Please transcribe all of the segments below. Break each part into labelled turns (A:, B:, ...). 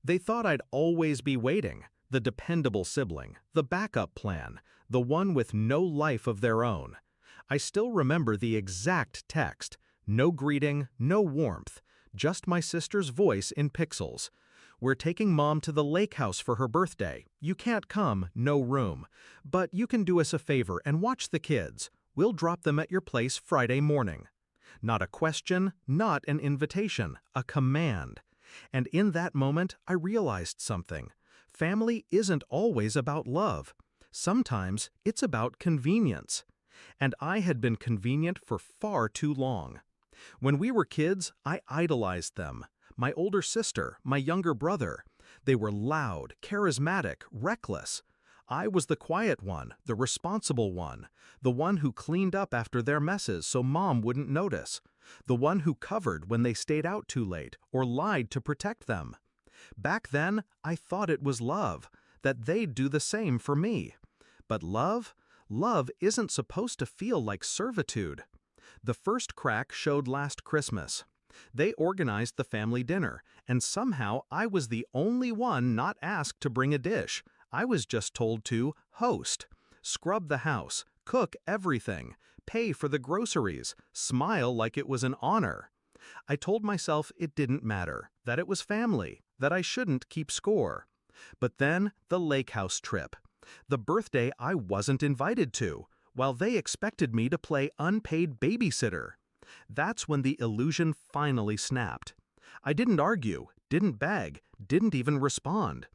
A: They thought I'd always be waiting, the dependable sibling, the backup plan, the one with no life of their own. I still remember the exact text: no greeting, no warmth, just my sister's voice in pixels. "We're taking Mom to the lake house for her birthday. You can't come, no room. But you can do us a favor and watch the kids. We'll drop them at your place Friday morning." Not a question, not an invitation, a command. And in that moment, I realized something. Family isn't always about love. Sometimes it's about convenience. And I had been convenient for far too long. When we were kids, I idolized them. My older sister, my younger brother. They were loud, charismatic, reckless. I was the quiet one, the responsible one, the one who cleaned up after their messes so Mom wouldn't notice, the one who covered when they stayed out too late or lied to protect them. Back then, I thought it was love, that they'd do the same for me. But love isn't supposed to feel like servitude. The first crack showed last Christmas. They organized the family dinner, and somehow I was the only one not asked to bring a dish. I was just told to host, scrub the house, cook everything, pay for the groceries, smile like it was an honor. I told myself it didn't matter, that it was family, that I shouldn't keep score. But then the lake house trip. The birthday I wasn't invited to, while they expected me to play unpaid babysitter. That's when the illusion finally snapped. I didn't argue, didn't beg, didn't even respond.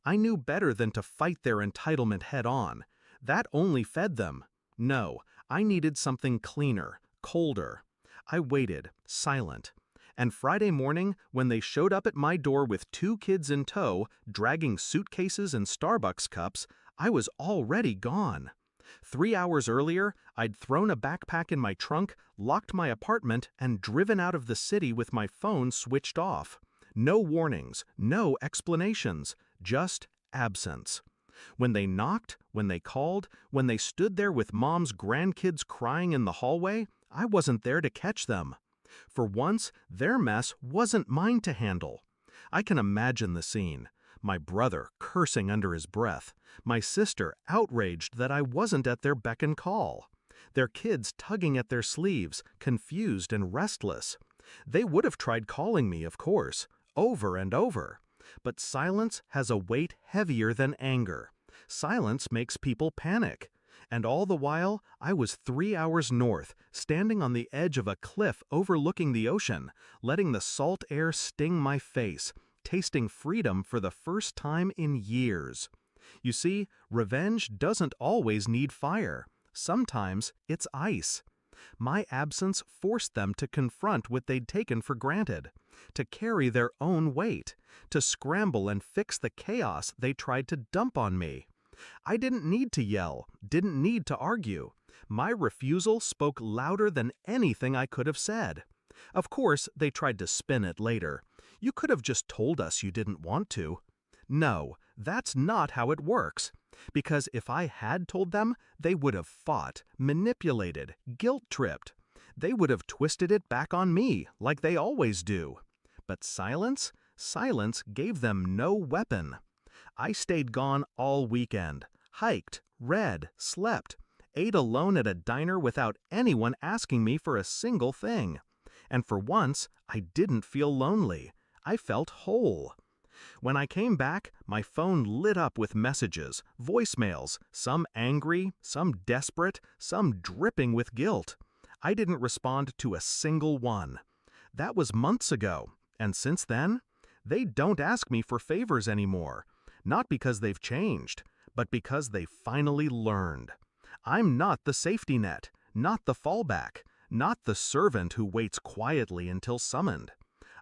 A: I knew better than to fight their entitlement head-on. That only fed them. No, I needed something cleaner, colder. I waited, silent. And Friday morning, when they showed up at my door with 2 kids in tow, dragging suitcases and Starbucks cups, I was already gone. 3 hours earlier, I'd thrown a backpack in my trunk, locked my apartment, and driven out of the city with my phone switched off. No warnings, no explanations, just absence. When they knocked, when they called, when they stood there with Mom's grandkids crying in the hallway, I wasn't there to catch them. For once, their mess wasn't mine to handle. I can imagine the scene. My brother cursing under his breath, my sister outraged that I wasn't at their beck and call, their kids tugging at their sleeves, confused and restless. They would have tried calling me, of course, over and over. But silence has a weight heavier than anger. Silence makes people panic. And all the while, I was 3 hours north, standing on the edge of a cliff overlooking the ocean, letting the salt air sting my face, tasting freedom for the first time in years. You see, revenge doesn't always need fire. Sometimes it's ice. My absence forced them to confront what they'd taken for granted, to carry their own weight, to scramble and fix the chaos they tried to dump on me. I didn't need to yell, didn't need to argue. My refusal spoke louder than anything I could have said. Of course, they tried to spin it later. You could have just told us you didn't want to. No, that's not how it works. Because if I had told them, they would have fought, manipulated, guilt-tripped. They would have twisted it back on me, like they always do. But silence? Silence gave them no weapon. I stayed gone all weekend, hiked, read, slept, ate alone at a diner without anyone asking me for a single thing. And for once, I didn't feel lonely. I felt whole. When I came back, my phone lit up with messages, voicemails, some angry, some desperate, some dripping with guilt. I didn't respond to a single one. That was months ago, and since then, they don't ask me for favors anymore. Not because they've changed, but because they finally learned. I'm not the safety net, not the fallback, not the servant who waits quietly until summoned.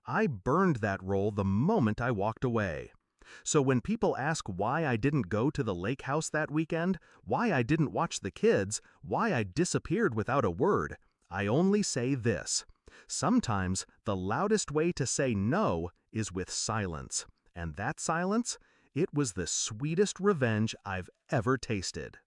A: I burned that role the moment I walked away. So when people ask why I didn't go to the lake house that weekend, why I didn't watch the kids, why I disappeared without a word, I only say this: sometimes the loudest way to say no is with silence. And that silence, it was the sweetest revenge I've ever tasted.